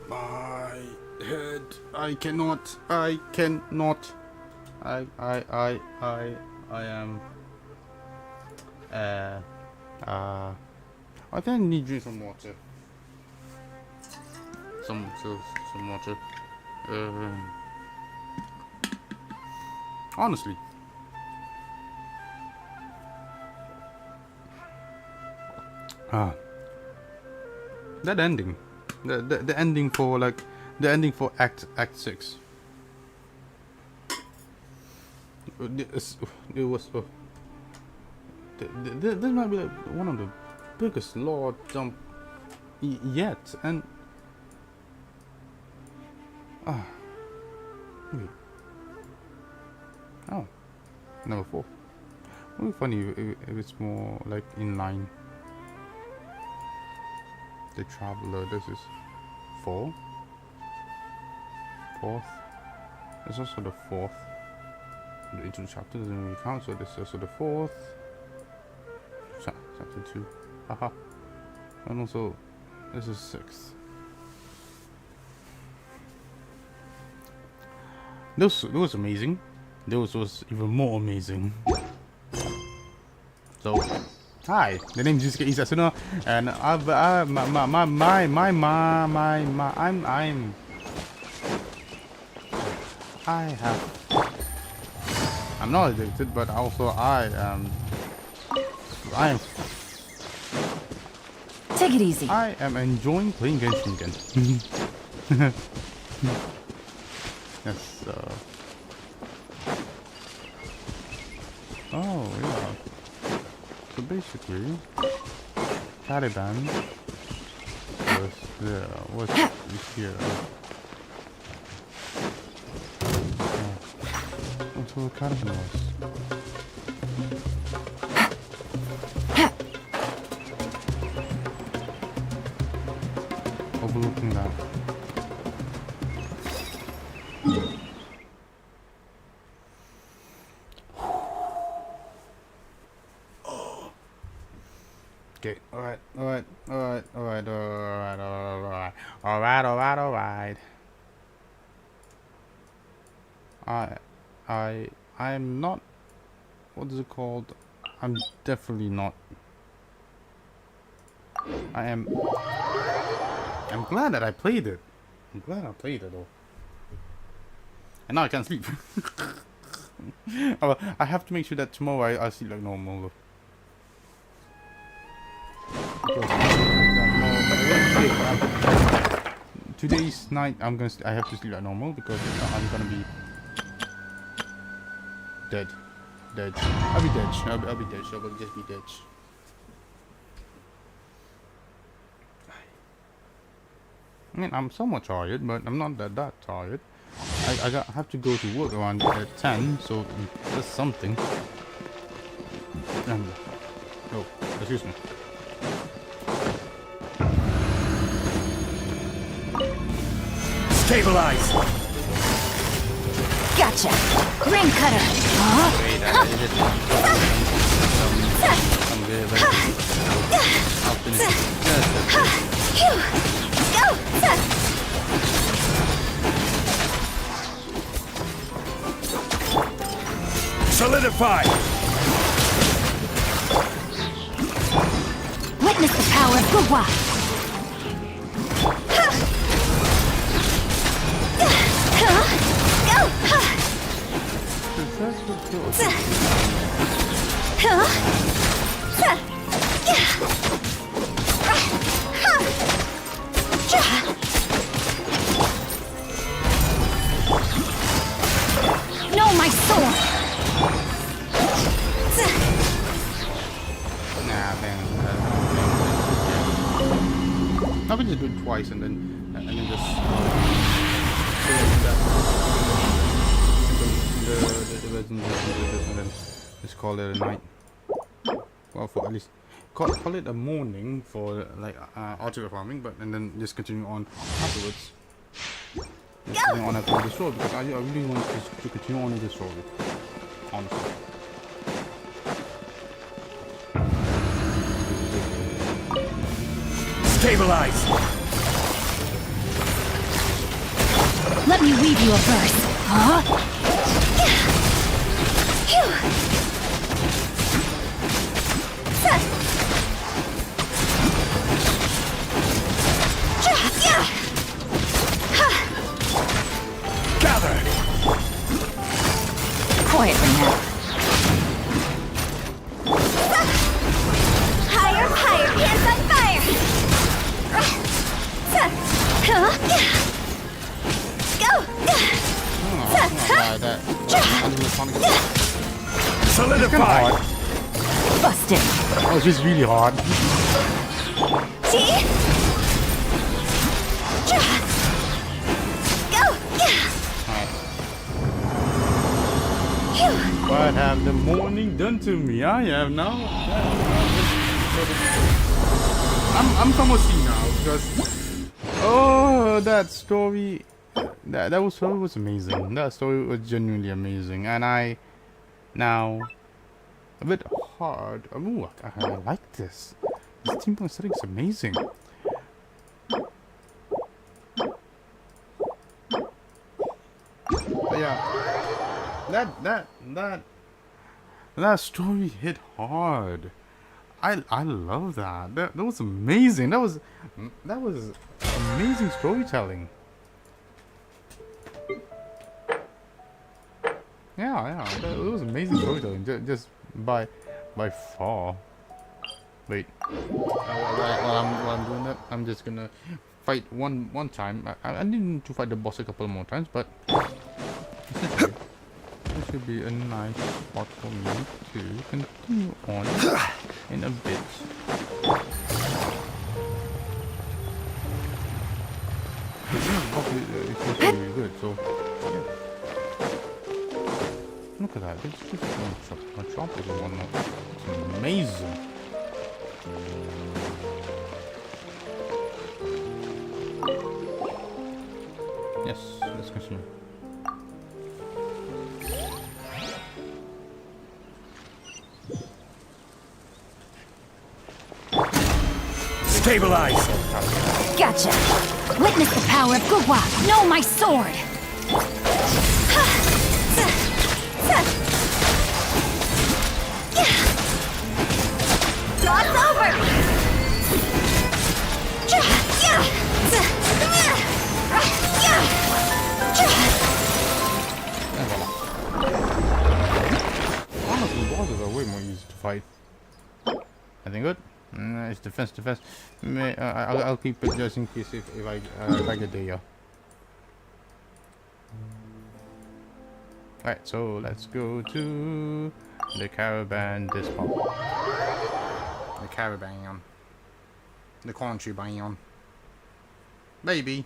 My head. I cannot. I cannot. I am. I think I need to drink some water. Some water. Honestly. That ending. The ending for like the ending for Act 6. It was this might be like one of the biggest lore jump yet, and wait. Oh, number 4. It would be funny if it's more like in line. The Traveler, this is 4. 4th. There's also the 4th. The intro chapter doesn't really count, so this is also the 4th. Chapter 2. Haha. And also, this is 6th. Those was amazing. Those was even more amazing. So, hi, the name is E.Setsuna, and I'm not addicted, but also I am. Take it easy. I am enjoying playing Genshin again. Yes. Oh yeah. So basically, Taliban was there. Was here. That's what Taliban was. Overlooking that. Okay, alright. I'm not, what is it called? I'm definitely not. I'm glad that I played it. I'm glad I played it though. And now I can't sleep. Oh, I have to make sure that tomorrow I sleep like normal though. Today's night I have to sleep like normal because I'm gonna be dead. I'll be dead. I'll be dead. I'll just be dead. I mean, I'm somewhat tired, but I'm not that tired. I have to go to work around at 10, so that's something. Oh, excuse me. Stabilize! Gotcha! Ring cutter! Wait, I'm good, but I'll finish it. Go! Solidify! Witness the power of Gua! No, my sword! Nah, man. I can just do it twice and then just and then just call it a night. Well, for at least call it a morning for like archery farming, but and then just continue on afterwards. Continue on after the story because I really want to continue on with the story. Honestly. Stabilize! Let me weave you a verse. Huh? Gather! Quietly now. Higher, higher, hands on fire! Go! That animatronic Solidify! Busted. that was just really hard. See? Go! What have the morning done to me? I have now. I'm somewhat seen now because that story, that was amazing. That story was genuinely amazing, and I now a bit hard. Ooh, I like this. This steampunk setting is amazing. But yeah, that story hit hard. I love that. That was amazing. That was amazing storytelling. Yeah, that was amazing storytelling. Just by far. Wait. While I'm doing that, I'm just gonna fight one time. I need to fight the boss a couple more times, but this should be a nice spot for me to continue on in a bit. It's really good, so yeah. Look at that, it's just my choppers and whatnot. It's amazing. Yes, let's continue. Stabilize! Gotcha. Witness the power of Gugwa. Know my sword. Dog's over! Honestly, bosses are way more easy to fight. Anything good? It's defense. I'll keep it just in case if I get there. Alright, so let's go to the caravan depot. The caravan. The country biome. Baby.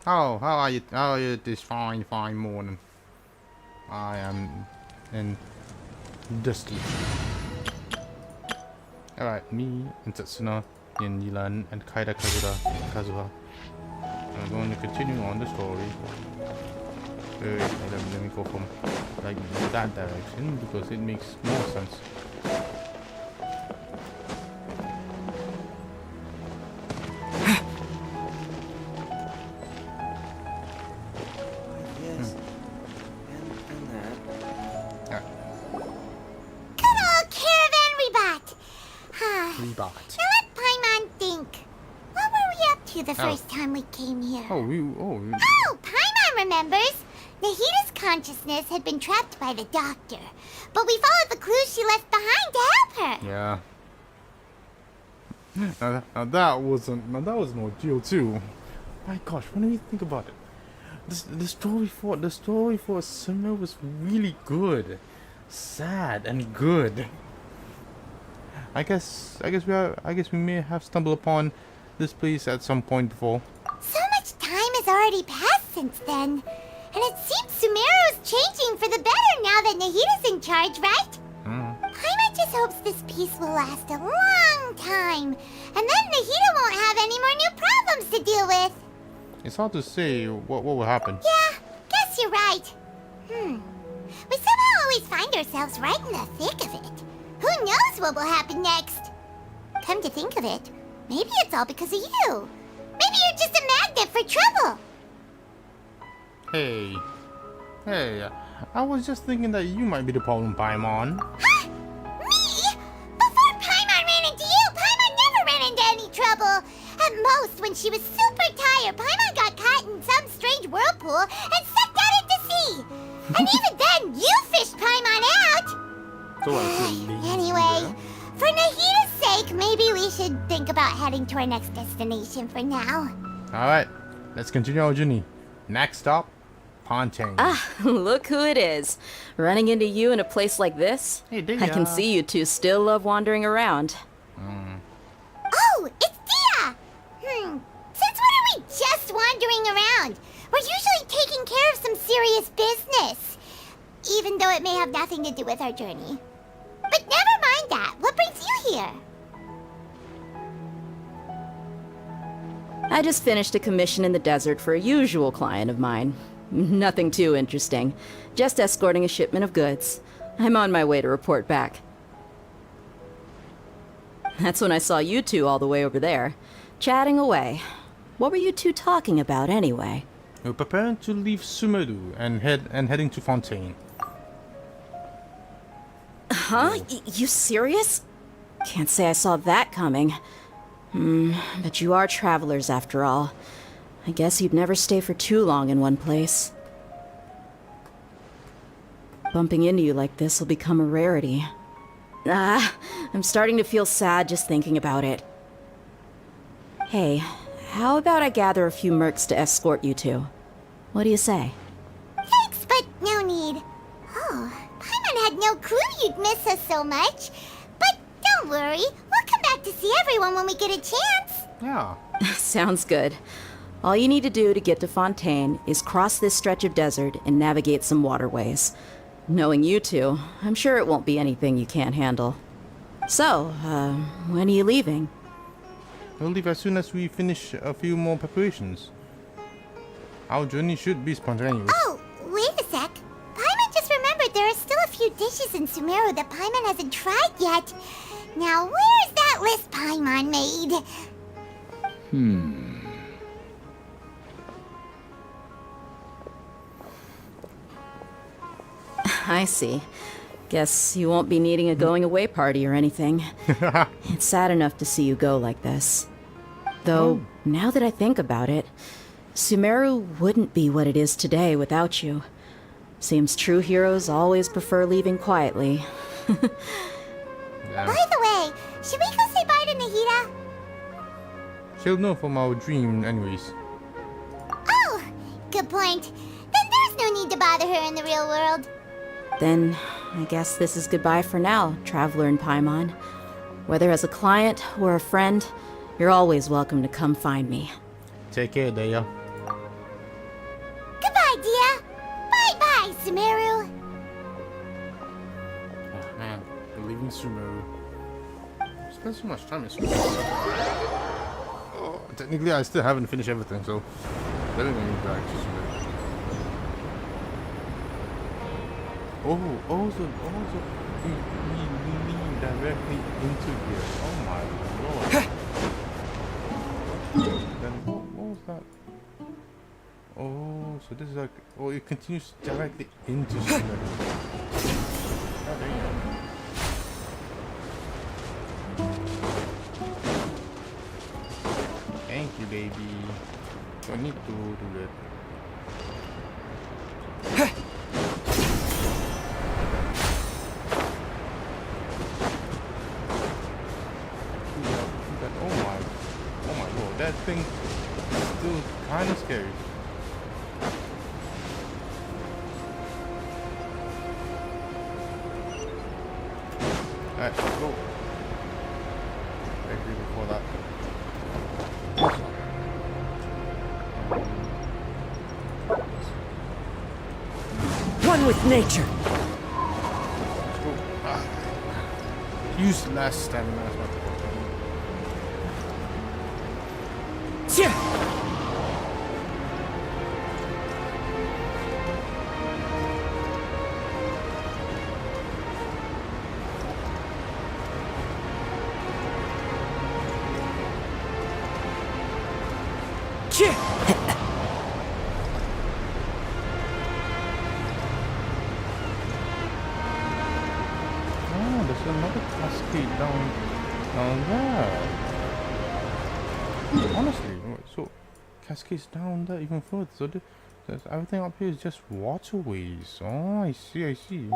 How are you? How are you this fine morning? I am in dusty. Alright, me and E.Setsuna, Yilan, and Kazuha. I'm going to continue on the story. Let me go from like that direction because it makes more sense. Good old caravan rebot! Rebot. Now let Paimon think. What were we up to the first time we came here? Oh, Paimon remembers! Nahita's consciousness had been trapped by the doctor, but we followed the clues she left behind to help her. yeah. Now that was an ordeal too. My gosh, when you think about it, the story for E.Setsuna was really good, sad and good. I guess we may have stumbled upon this place at some point before. So much time has already passed since then, and it seems Sumeru's changing for the better now that Nahita's in charge, right? Paimon just hopes this peace will last a long time, and then Nahita won't have any more new problems to deal with. It's hard to say what will happen. Yeah, guess you're right. We somehow always find ourselves right in the thick of it. Who knows what will happen next? Come to think of it, Maybe it's all because of you. Maybe you're just a magnet for trouble. Hey. Hey, I was just thinking that you might be the problem, Paimon. Huh? Me? Before Paimon ran into you, Paimon never ran into any trouble. At most, when she was super tired, Paimon got caught in some strange whirlpool and sucked out into sea. And even then, you fished Paimon out. So I feel lazy Anyway, there. for Nahida's sake, maybe we should think about heading to our next destination for now. Alright, let's continue our journey. Next stop, Fontaine. Ah, look who it is. Running into you in a place like this? Hey, Dia. I can see you two still love wandering around. Oh, it's Dia! Since when are we just wandering around? We're usually taking care of some serious business. Even though it may have nothing to do with our journey. But never mind that. What brings you here? I just finished a commission in the desert for a usual client of mine. Nothing too interesting. Just escorting a shipment of goods. I'm on my way to report back. That's when I saw you two all the way over there, chatting away. What were you two talking about anyway? We're preparing to leave Sumeru and heading to Fontaine. Huh? You serious? Can't say I saw that coming. But you are travelers after all. I guess you'd never stay for too long in one place. Bumping into you like this will become a rarity. I'm starting to feel sad just thinking about it. Hey, how about I gather a few mercs to escort you two? What do you say? Thanks, but no need. Oh, Paimon had no clue you'd miss us so much. But don't worry, we'll come back to see everyone when we get a chance. Yeah. Sounds good. All you need to do to get to Fontaine is cross this stretch of desert and navigate some waterways. Knowing you two, I'm sure it won't be anything you can't handle. So, when are you leaving? We'll leave as soon as we finish a few more preparations. Our journey should be spontaneous. Oh, wait a sec. Paimon just remembered there are still a few dishes in Sumeru that Paimon hasn't tried yet. Now, where's that list Paimon made? I see. Guess you won't be needing a going away party or anything. It's sad enough to see you go like this. Though, now that I think about it, Sumeru wouldn't be what it is today without you. Seems true heroes always prefer leaving quietly. Yeah. By the way, should we go say bye to Nahida? She'll know from our dream anyways. Oh, good point. Then there's no need to bother her in the real world. Then, I guess this is goodbye for now, Traveler in Paimon. Whether as a client or a friend, you're always welcome to come find me. Take care, Daya. Goodbye, Dia. Bye-bye, Sumeru. Oh man, we're leaving Sumeru. Spent so much time in Sumeru. Oh, technically I still haven't finished everything, so let me go back to Sumeru. Oh, we lead directly into here. Oh my lord. Then what was that? Oh, so this is like, oh, it continues directly into Sumeru. Oh, there you go. Thank you, baby. Don't need to do that. Oh my lord, that thing is still kind of scary. Alright, let's go. Actually, before that. One with nature. Let's go. Use last stamina as much as possible. Oh, there's another cascade down there. Honestly, so cascades down there even further. So everything up here is just waterways. Oh, I see, I see.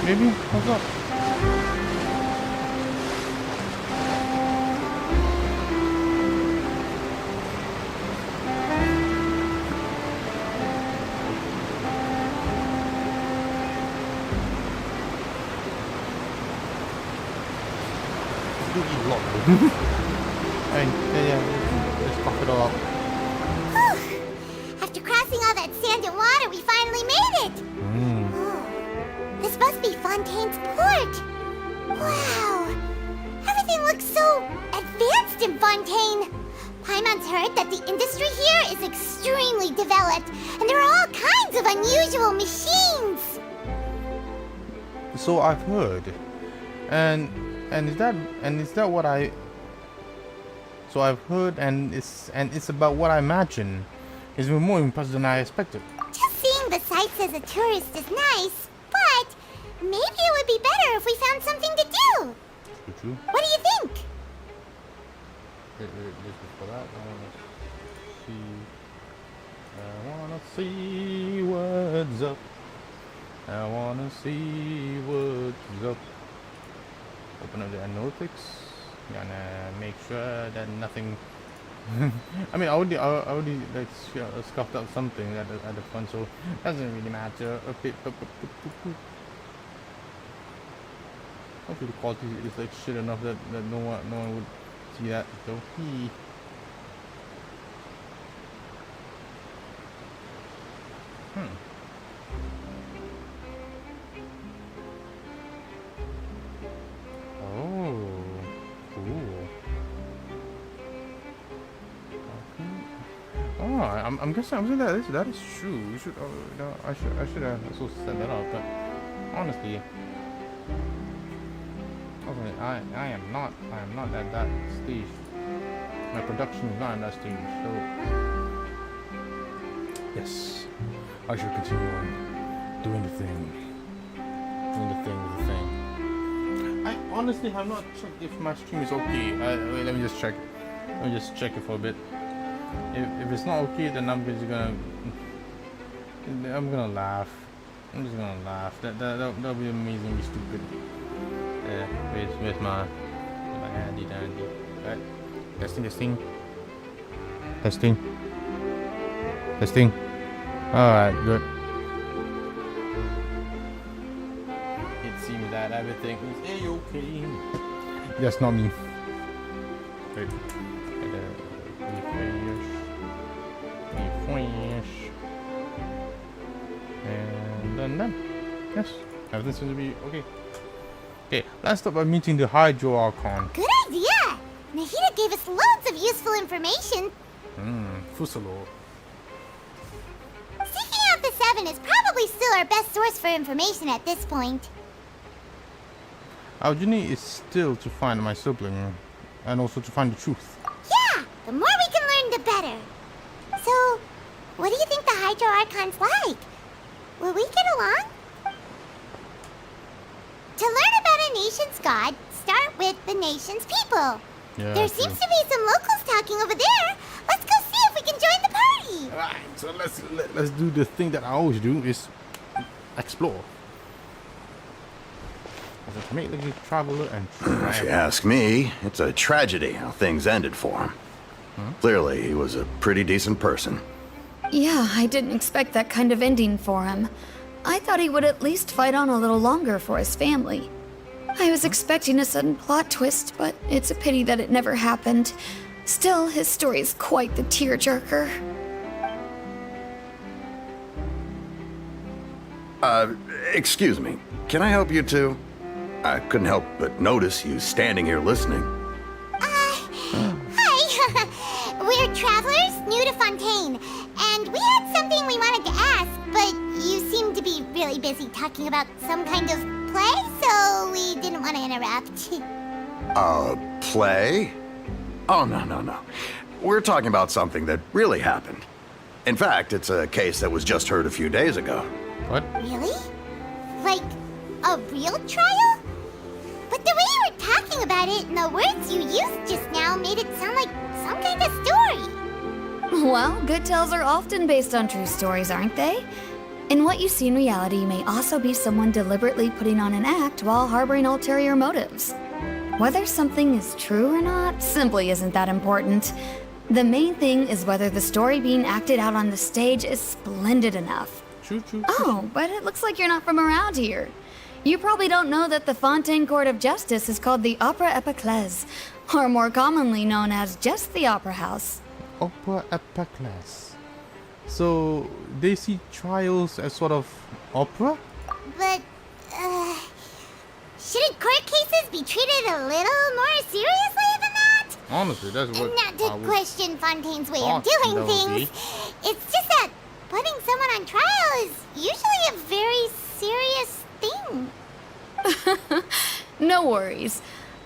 Maybe? What's up? Do eat a lot though. Yeah, let's cough it all up. After crossing all that sand and water, we finally made it! This must be Fontaine's port! Wow! Everything looks so advanced in Fontaine! Paimon's heard that the industry here is extremely developed, and there are all kinds of unusual machines! So I've heard. And is that what I... So I've heard, and it's about what I imagine. It's been more impressive than I expected. Just seeing the sights as a tourist is nice, but maybe it would be better if we found something to do. True. What do you think? This is for that. I wanna see what's up. I wanna see what's up. Open up the analytics. Gonna make sure that nothing. I mean, I already like scuffed up something at the front, so it doesn't really matter. Okay, hopefully the quality is like shit enough that no one would see that. So Oh, cool. Oh, I'm guessing that is true. We should I should have also set that up, but honestly, I am not at that stage. My production is not at that stage, so yes, I should continue on doing the thing. I honestly have not checked if my stream is okay. Wait, let me just check. Let me just check it for a bit. If it's not okay, then I'm just gonna laugh. I'm just gonna laugh. That'll be amazingly stupid. Where's my handy dandy? Right. Testing. Alright, good. It seems that everything is a-okay. That's not me. Wait. Refresh. And then done. Yes. Everything seems to be okay. Okay, let's start by meeting the Hydro Archon. Good idea! Nahida gave us loads of useful information. Fusalo. Seeking out the Seven is probably still our best source for information at this point. Our journey is still to find my sibling, and also to find the truth. Yeah! The more we can learn, the better. So, what do you think the Hydro Archon's like? Will we get along? To learn about a nation's god, start with the nation's people. Yeah, There seems to be some locals talking over there. Let's go see if we can join the party. Alright, so let's do the thing that I always do, is explore. As a committed traveler and If you ask me, it's a tragedy how things ended for him. Clearly, he was a pretty decent person. Yeah, I didn't expect that kind of ending for him. I thought he would at least fight on a little longer for his family. I was expecting a sudden plot twist, but it's a pity that it never happened. Still, his story is quite the tearjerker. Excuse me, can I help you too? I couldn't help but notice you standing here listening. Hi. We're travelers new to Fontaine, and we had something we wanted to ask, but you seemed to be really busy talking about some kind of play, so we didn't want to interrupt. Play? Oh, no. We're talking about something that really happened. In fact, it's a case that was just heard a few days ago. What? Really? Like, a real trial? But the way you were talking about it and the words you used just now made it sound like some kind of story. Well, good tales are often based on true stories, aren't they? In what you see in reality may also be someone deliberately putting on an act while harboring ulterior motives. Whether something is true or not simply isn't that important. The main thing is whether the story being acted out on the stage is splendid enough. True. Oh, but it looks like you're not from around here. You probably don't know that the Fontaine Court of Justice is called the Opera Epiclese, or more commonly known as just the Opera House. Opera Epiclese. So they see trials as sort of opera? But, shouldn't court cases be treated a little more seriously than that? Honestly, that's what Not to I would question Fontaine's way of thought doing that would things. It's just that putting someone on trial is usually a very serious thing. No worries.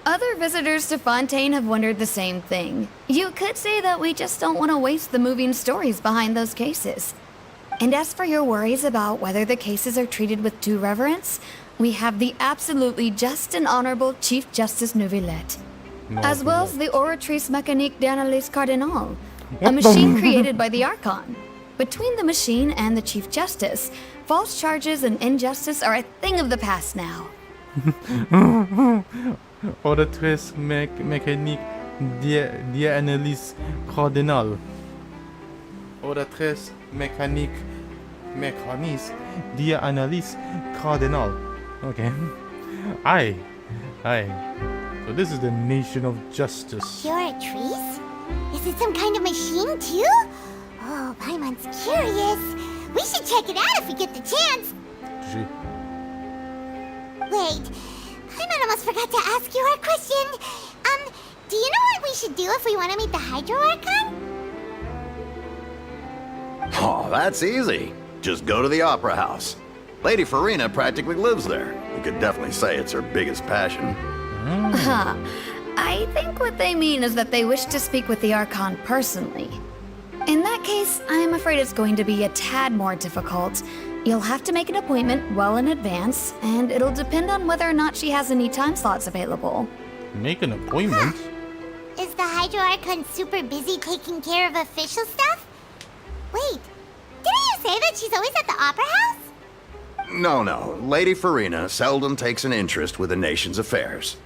Other visitors to Fontaine have wondered the same thing. You could say that we just don't want to waste the moving stories behind those cases. And as for your worries about whether the cases are treated with due reverence, we have the absolutely just and honorable Chief Justice Neuvillette, as well as the Oratrice Mécanique d'Analyse Cardinal, a machine created by the Archon. Between the machine and the Chief Justice, false charges and injustice are a thing of the past now. Oratrice mécanique d'analyse cardinal. Oratrice mécanique d'analyse cardinal. Okay. Aye. So this is the nation of justice. You're a trees? Is it some kind of machine too? Oh, Paimon's curious. We should check it out if we get the chance. Wait, Paimon almost forgot to ask you our question. Do you know what we should do if we want to meet the Hydro Archon? Oh, that's easy. Just go to the Opera House. Lady Farina practically lives there. You could definitely say it's her biggest passion. I think what they mean is that they wish to speak with the Archon personally. In that case, I am afraid it's going to be a tad more difficult. You'll have to make an appointment well in advance, and it'll depend on whether or not she has any time slots available. Make an appointment? Is the Hydro Archon super busy taking care of official stuff? Wait, didn't you say that she's always at the Opera House? No. Lady Farina seldom takes an interest with the nation's affairs.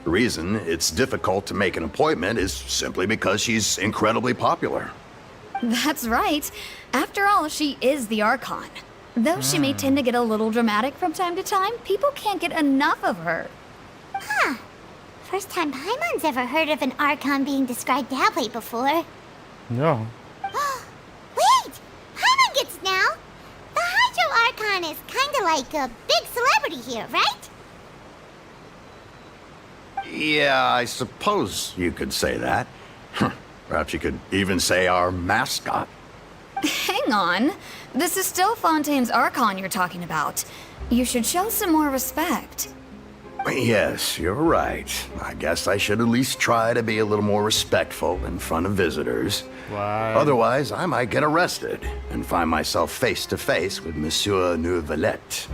The reason it's difficult to make an appointment is simply because she's incredibly popular. That's right. After all, she is the Archon. Though she may tend to get a little dramatic from time to time, people can't get enough of her. Huh. First time Paimon's ever heard of an Archon being described that way before. No. Wait! Paimon gets now! The Hydro Archon is kinda like a big celebrity here, right? Yeah, I suppose you could say that. Perhaps you could even say our mascot. Hang on. This is still Fontaine's Archon you're talking about. You should show some more respect. Yes, you're right. I guess I should at least try to be a little more respectful in front of visitors. Why? Otherwise, I might get arrested and find myself face to face with Monsieur Neuvillette.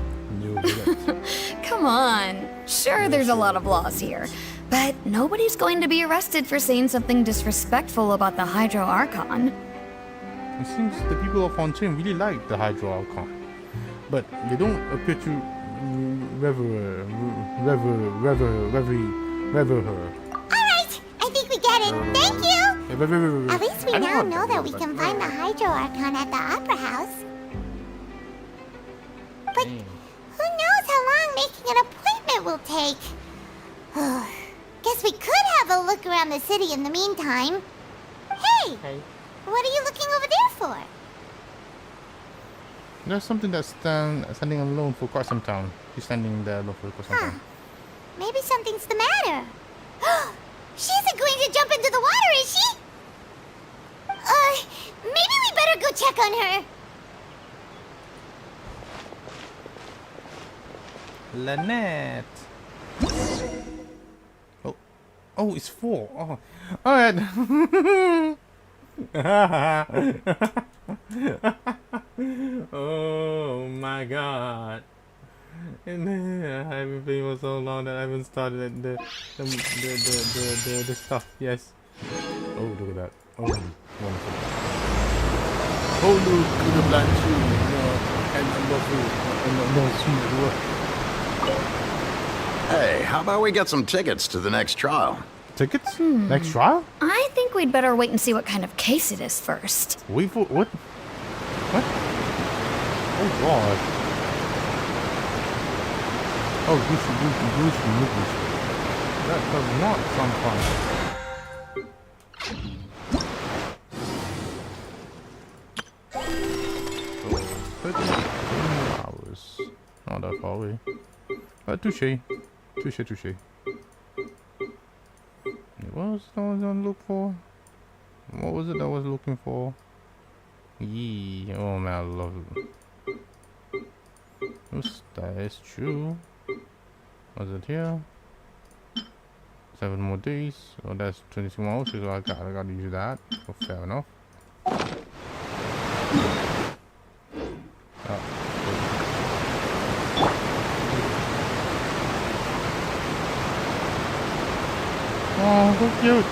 Come on. Sure, there's a lot of laws here, but nobody's going to be arrested for saying something disrespectful about the Hydro Archon. It seems the people of Fontaine really like the Hydro Archon, but they don't appear to rever her. Alright, I think we get it. Thank you! At least we now know that we can find the Hydro Archon at the Opera House. But who knows how long making an appointment will take? Guess we could have a look around the city in the meantime. Hey! What are you looking over there for? There's something that's standing alone for quite some time. She's standing there alone for quite some time. Maybe something's the matter. She isn't going to jump into the water, is she? Maybe we better go check on her. Lynette. Oh, it's 4. Oh, alright. Oh my god. And I've been playing for so long that I haven't started the stuff. Yes. Oh, look at that. Oh, wonderful. Oh, look at the black tree. And lovely. Hey, how about we get some tickets to the next trial? Tickets? Next trial? I think we'd better wait and see what kind of case it is first. Wait for what? What? Oh god. Oh, Goosey. That does not sound fun. 13 hours. Not that far away. But touche. What was I was gonna look for? What was it I was looking for? Yee. Oh man, I love it. Oops, that is true. Was it here? 7 more days. Oh, that's 22 more, so I gotta use that. Oh, fair enough. Oh, so cute.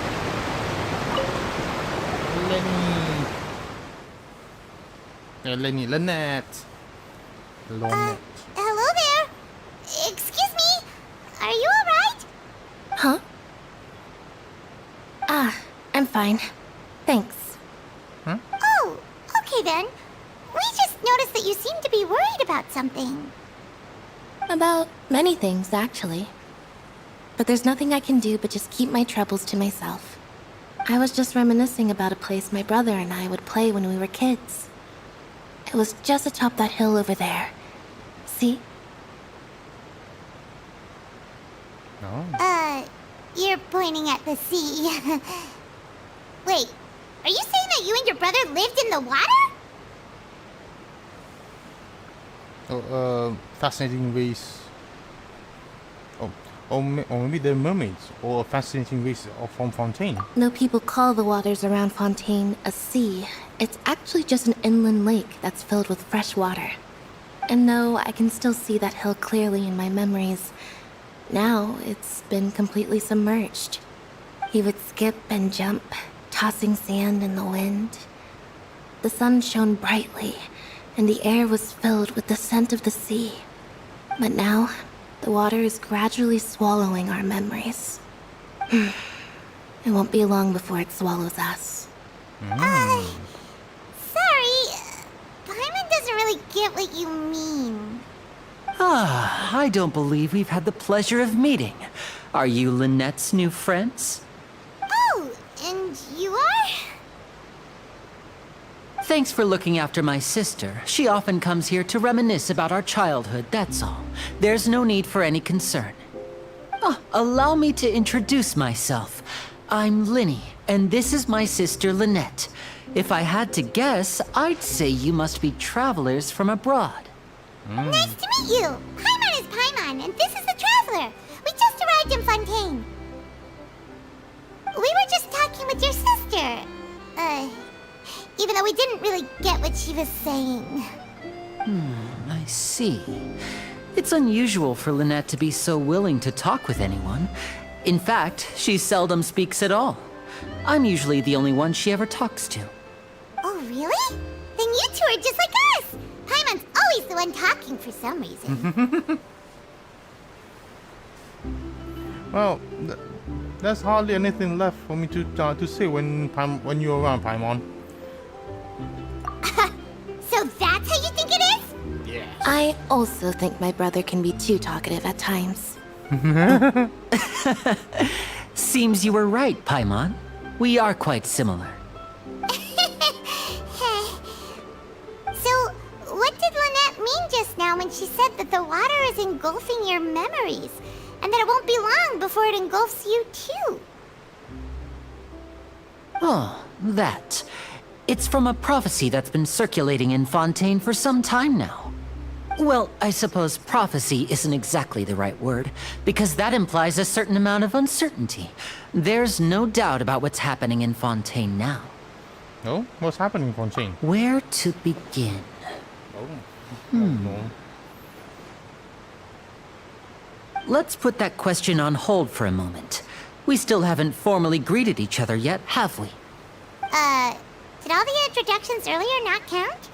Lynette. Hello there. Excuse me. Are you alright? Huh? I'm fine. Thanks. Huh? Oh, okay then. We just noticed that you seem to be worried about something. About many things, actually. But there's nothing I can do but just keep my troubles to myself. I was just reminiscing about a place my brother and I would play when we were kids. It was just atop that hill over there. See? No. You're pointing at the sea. Wait, are you saying that you and your brother lived in the water? Oh, fascinating ways. Or maybe they're mermaids, or fascinating ways from Fontaine. No people call the waters around Fontaine a sea. It's actually just an inland lake that's filled with fresh water. And no, I can still see that hill clearly in my memories. Now, it's been completely submerged. He would skip and jump, tossing sand in the wind. The sun shone brightly, and the air was filled with the scent of the sea. But now, the water is gradually swallowing our memories. It won't be long before it swallows us. Sorry. Paimon doesn't really get what you mean. I don't believe we've had the pleasure of meeting. Are you Lynette's new friends? Oh, and you are? Thanks for looking after my sister. She often comes here to reminisce about our childhood, that's all. There's no need for any concern. Allow me to introduce myself. I'm Linny, and this is my sister Lynette. If I had to guess, I'd say you must be travelers from abroad. Nice to meet you. Paimon is Paimon, and this is the Traveler. We just arrived in Fontaine. We were just talking with your sister. Even though we didn't really get what she was saying. I see. It's unusual for Lynette to be so willing to talk with anyone. In fact, she seldom speaks at all. I'm usually the only one she ever talks to. Oh, really? you two are just like us. Paimon's always the one talking for some reason. Well, there's hardly anything left for me to say when you're around, Paimon. So that's how you think it is? I also think my brother can be too talkative at times. Seems you were right, Paimon. We are quite similar. So, what did Lynette mean just now when she said that the water is engulfing your memories, and that it won't be long before it engulfs you too? Oh, that. It's from a prophecy that's been circulating in Fontaine for some time now. Well, I suppose prophecy isn't exactly the right word, because that implies a certain amount of uncertainty. There's no doubt about what's happening in Fontaine now. Oh, what's happening in Fontaine? Where to begin? Let's put that question on hold for a moment. We still haven't formally greeted each other yet, have we? Did all the introductions earlier not count?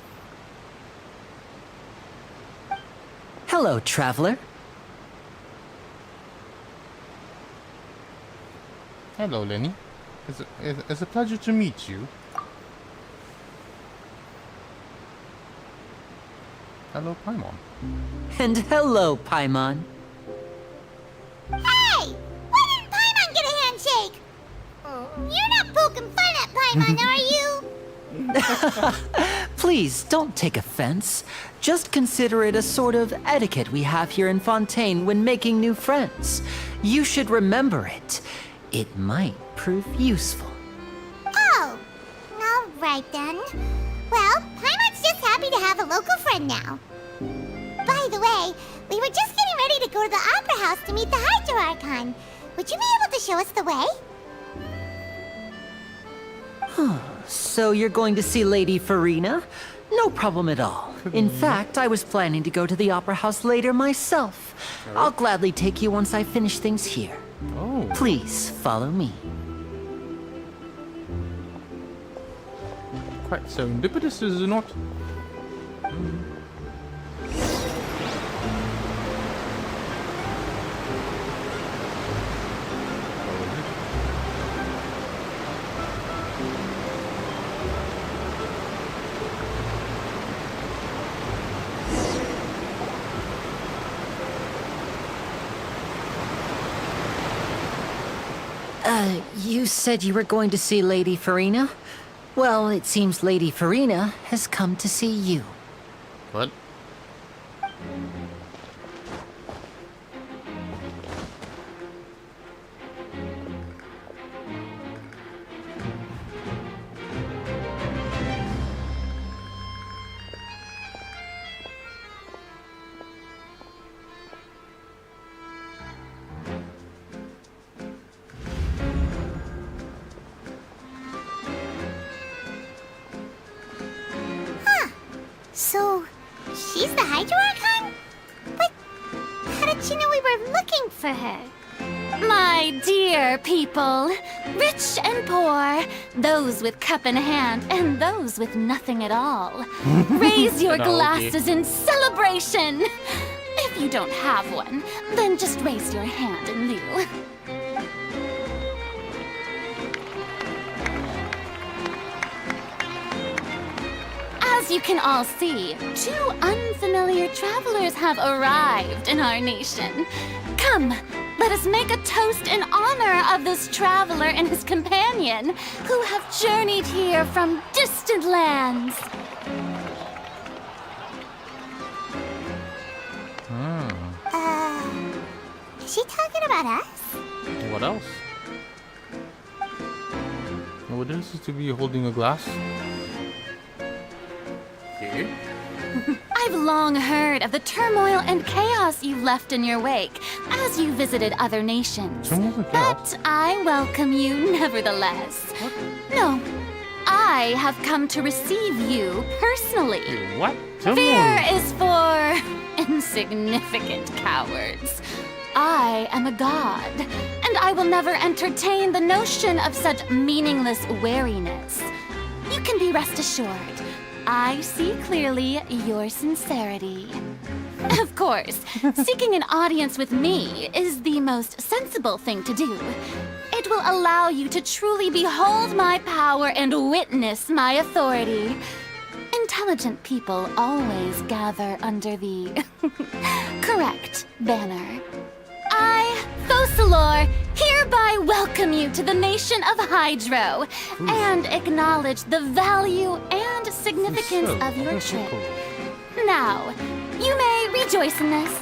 Hello, traveler. Hello, Lenny. It's a pleasure to meet you. Hello, Paimon. And hello, Paimon. Hey! Why didn't Paimon get a handshake? You're not poking fun at Paimon, are you? Please, don't take offense. Just consider it a sort of etiquette we have here in Fontaine when making new friends. You should remember it. It might prove useful. Oh, all right then. Well, Paimon's just happy to have a local friend now. By the way, we were just getting ready to go to the Opera House to meet the Hydro Archon. Would you be able to show us the way? So you're going to see Lady Farina? No problem at all. In fact, I was planning to go to the Opera House later myself. I'll gladly take you once I finish things here. Oh. Please, follow me. Quite serendipitous, is it not? You said you were going to see Lady Farina? Well, it seems Lady Farina has come to see you. What? So, she's the Hydro Archon? But how did she know we were looking for her? My dear people, rich and poor, those with cup in hand and those with nothing at all, raise your glasses in celebration. If you don't have one, then just raise your hand in lieu. As you can all see, two unfamiliar travelers have arrived in our nation. Come, let us make a toast in honor of this traveler and his companion, who have journeyed here from distant lands. Is she talking about us? What else? What else is to be holding a glass? Okay. I've long heard of the turmoil and chaos you left in your wake as you visited other nations. Turmoil and chaos? But I welcome you nevertheless. What? No, I have come to receive you personally. What? Fear is for insignificant cowards. I am a god, and I will never entertain the notion of such meaningless wariness. You can be rest assured, I see clearly your sincerity. Of course, seeking an audience with me is the most sensible thing to do. It will allow you to truly behold my power and witness my authority. Intelligent people always gather under the correct banner. I, Focalor, hereby welcome you to the nation of Hydro and acknowledge the value and significance of your trip. Now, you may rejoice in this.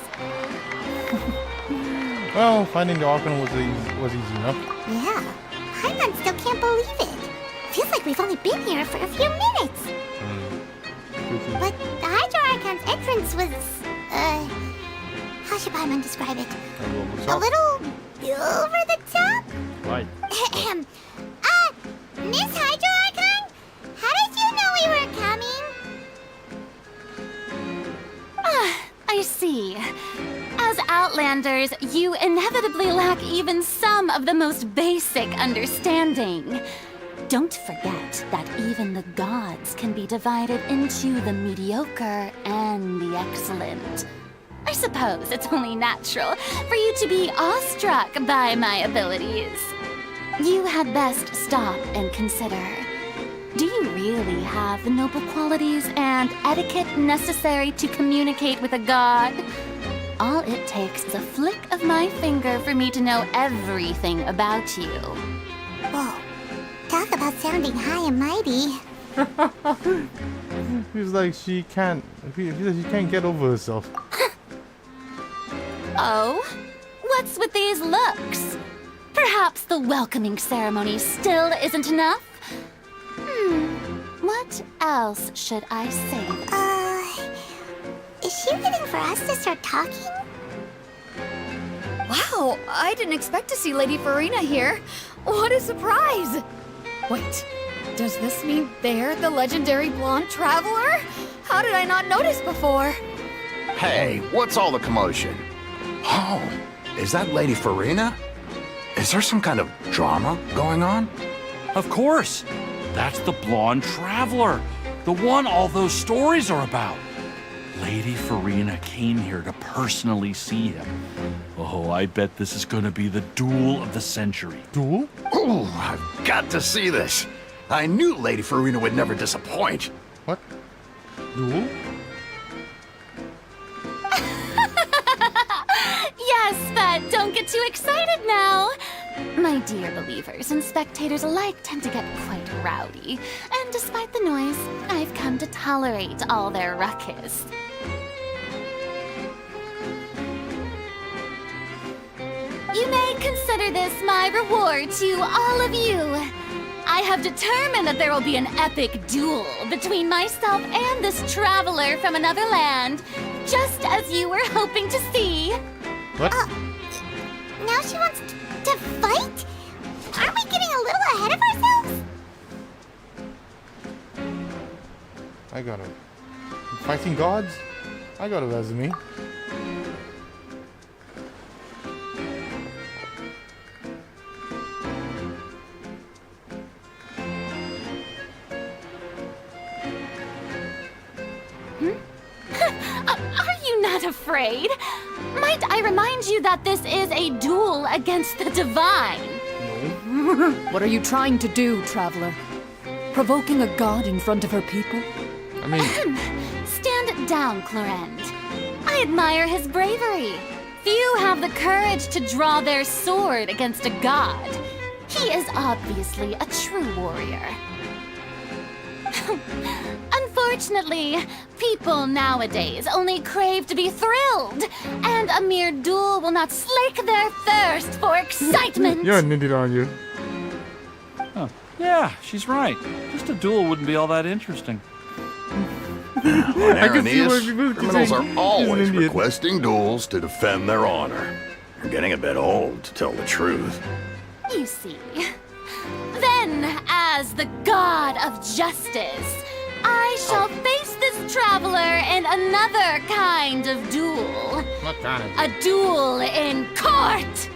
Well, finding the Archon was easy enough. Yeah, Paimon still can't believe it. Feels like we've only been here for a few minutes. But the Hydro Archon's entrance was, how should Paimon describe it? A little over the top? Right. Miss Hydro Archon? How did you know we were coming? I see. As Outlanders, you inevitably lack even some of the most basic understanding. Don't forget that even the gods can be divided into the mediocre and the excellent. I suppose it's only natural for you to be awestruck by my abilities. You had best stop and consider. Do you really have the noble qualities and etiquette necessary to communicate with a god? All it takes is a flick of my finger for me to know everything about you. Whoa, talk about sounding high and mighty. Feels like she can't get over herself. Oh? What's with these looks? Perhaps the welcoming ceremony still isn't enough? What else should I say? Is she waiting for us to start talking? Wow, I didn't expect to see Lady Farina here. What a surprise! Wait, does this mean they're the legendary blonde traveler? How did I not notice before? Hey, what's all the commotion? Oh, is that Lady Farina? Is there some kind of drama going on? Of course. That's the blonde traveler. The one all those stories are about. Lady Farina came here to personally see him. Oh, I bet this is going to be the duel of the century. Duel? Ooh, I've got to see this. I knew Lady Farina would never disappoint. What? Duel? Yes, but don't get too excited now. My dear believers and spectators alike tend to get quite rowdy, and despite the noise, I've come to tolerate all their ruckus. You may consider this my reward to all of you. I have determined that there will be an epic duel between myself and this traveler from another land, just as you were hoping to see. What? Now she wants to fight? Aren't we getting a little ahead of ourselves? I got it. Fighting gods? I got a resume. Are you not afraid? Might I remind you that this is a duel against the divine? What are you trying to do, traveler? Provoking a god in front of her people? I mean, Stand down, Clorend. I admire his bravery. Few have the courage to draw their sword against a god. He is obviously a true warrior. Unfortunately, people nowadays only crave to be thrilled, and a mere duel will not slake their thirst for excitement. you're an idiot, aren't you? Huh. Yeah, she's right. Just a duel wouldn't be all that interesting. On I can see where Aranias, we moved to criminals saying are always he's an idiot. requesting duels to defend their honor. You're getting a bit old, to tell the truth. You see. Then, as the god of justice, I shall face this traveler in another kind of duel. What kind of A duel in court!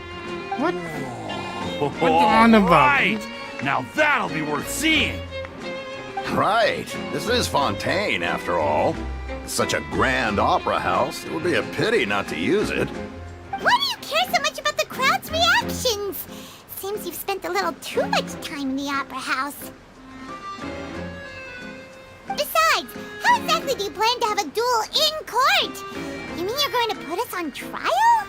What? What you on about? Right! Now that'll be worth seeing. Right. This is Fontaine, after all. It's such a grand opera house. It would be a pity not to use it. Why do you care so much about the crowd's reactions? Seems you've spent a little too much time in the opera house. Besides, how exactly do you plan to have a duel in court? You mean you're going to put us on trial?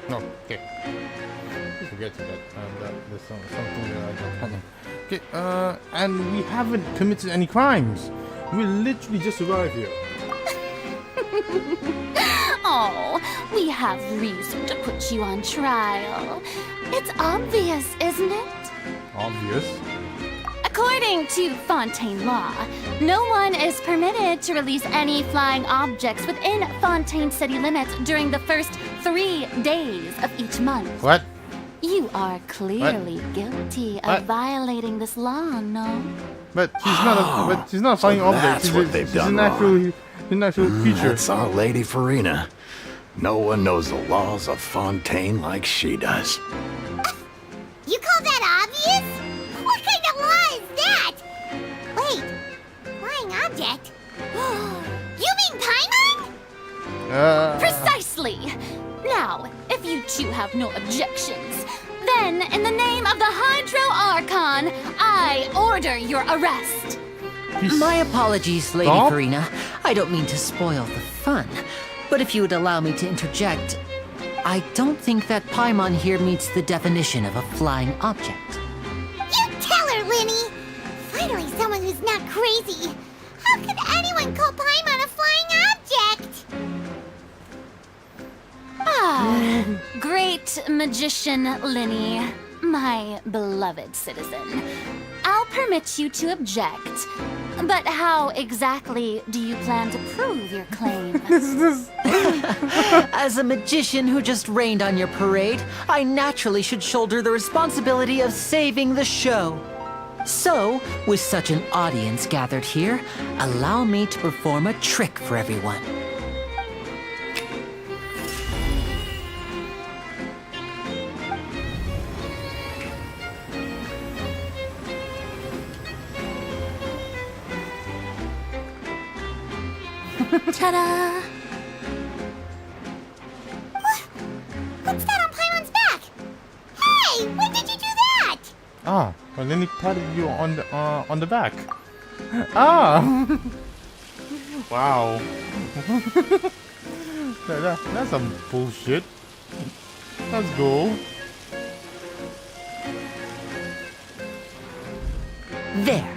No, okay. Forget that. There's something that I don't. Okay. And we haven't committed any crimes. We literally just arrived here. Oh, we have reason to put you on trial. It's obvious, isn't it? Obvious. According to Fontaine law, no one is permitted to release any flying objects within Fontaine city limits during the first 3 days of each month. What? You are clearly guilty of What? violating this law, no? But she's not a. But she's not a flying object. that's what they've she's done an actual creature. That's our Lady Farina. No one knows the laws of Fontaine like she does. You call that obvious? What kind of law is that? Wait, flying object? You mean Paimon? Precisely! Now, if you two have no objections, then in the name of the Hydro Archon, I order your arrest. My apologies, Lady Stop. Farina. I don't mean to spoil the fun. But if you would allow me to interject, I don't think that Paimon here meets the definition of a flying object. You tell her, Linny! Finally, someone who's not crazy. How could anyone call Paimon a flying object? Ah, great magician Linny, my beloved citizen. I'll permit you to object. But how exactly do you plan to prove your claim? As a magician who just rained on your parade, I naturally should shoulder the responsibility of saving the show. So, with such an audience gathered here, allow me to perform a trick for everyone. Ta-da! What's that on Paimon's back? Hey, when did you do that? Ah, well then he patted you on the back. Ah! Wow. That's some bullshit. Let's go. There.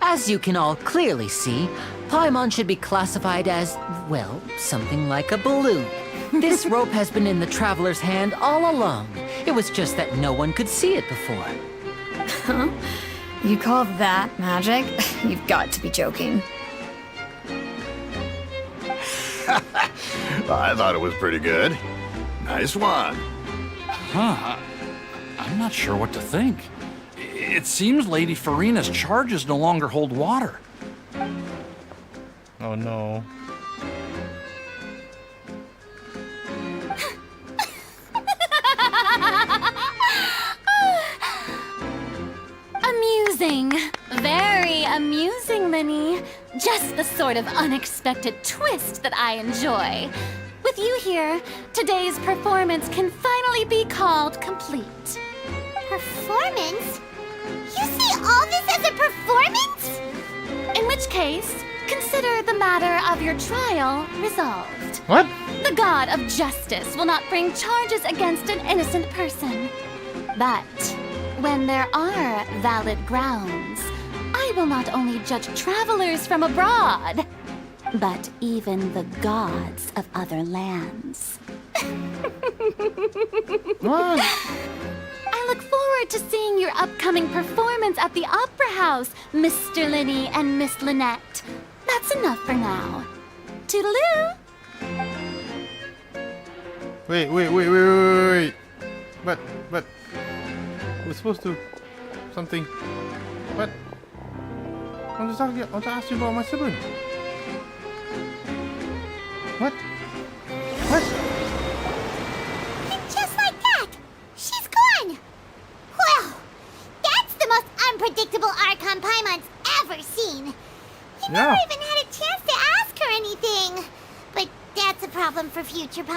As you can all clearly see, Paimon should be classified as, well, something like a balloon. This rope has been in the traveler's hand all along. It was just that no one could see it before. Huh? You call that magic? You've got to be joking. I thought it was pretty good. Nice one. Huh. I'm not sure what to think. It seems Lady Farina's charges no longer hold water. Oh no. Amusing. Very amusing, Linny. Just the sort of unexpected twist that I enjoy. With you here, today's performance can finally be called complete. Performance? You see all this as a performance? In which case, consider the matter of your trial resolved. What? The god of justice will not bring charges against an innocent person. But when there are valid grounds, I will not only judge travelers from abroad, but even the gods of other lands. What? I look forward to seeing your upcoming performance at the Opera House, Mr. Linny and Miss Lynette. That's enough for now. Toodaloo! Wait. But we're supposed to something. What? I want to ask you about my sibling. What? And just like that, she's gone. Well,